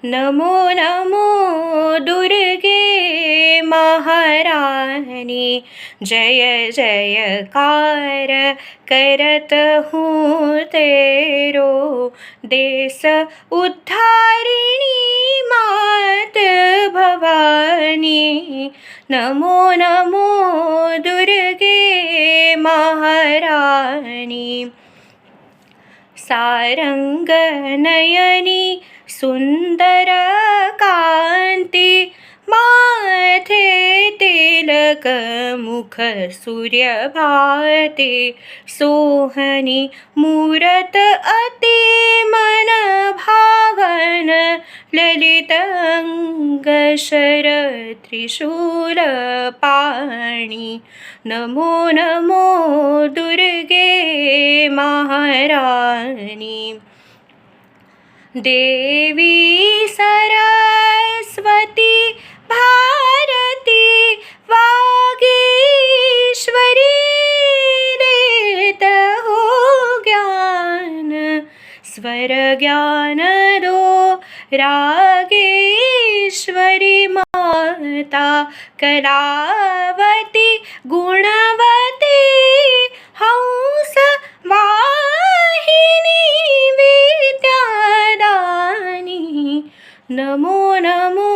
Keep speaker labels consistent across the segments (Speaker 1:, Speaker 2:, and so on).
Speaker 1: नमो नमो दुर्गे महारानी, जय जयकार करत हूँ तेरो। देश उद्धारिणी मात भवानी, नमो नमो दुर्गे महारानी। सारंग नयनी सुंदर कांति, माथे तिलक मुख सूर्य भाति। सोहनी मूरत अति मन भावन, ललित अंग शर त्रिशूल पाणी। नमो नमो दुर्गे महारानी। देवी सरस्वती भारती वागीश्वरी, देत हो ज्ञान स्वर ज्ञान दो। रागेश्वरी माता कलावती गुणवती, हंस वाहिनी विद्यादानी। नमो नमो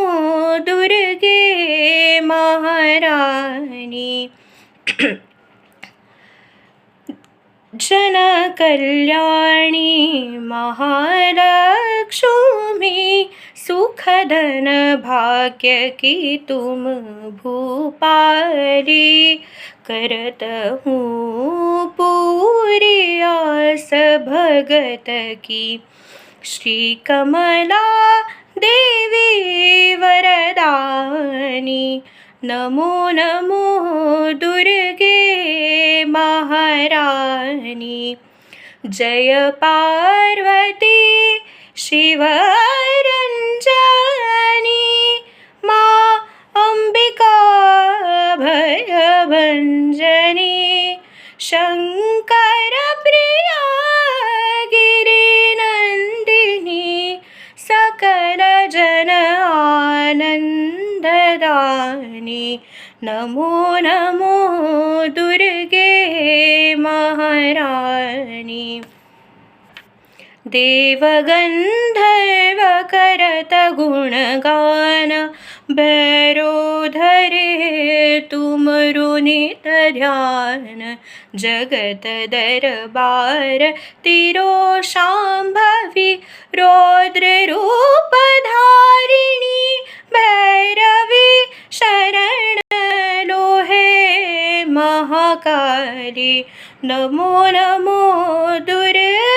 Speaker 1: दुर्गे महारानी। जन कल्याणी महालक्ष्मी, सुखधन भाग्य की तुम भूपाली। करत हूँ पूरी आस भगत की, श्री कमला देवी वरदानी। नमो नमो दुर्गे महारानी। जय पार्वती शिव रंजनी, माँ अंबिका भयभंजनी। शंकर प्रिया गिरि नंदिनी, सकल जन आनंददानी। नमो नमो दुर्गे महारानी। देवगंधर्व करत गुणगान, भैरो धरे तुमरु नित ध्यान। जगत दरबार तिरो शांभवी, रौद्र रूप धारिणी। भैरवी शरण लोहे महाकाली, नमो नमो दुर्गे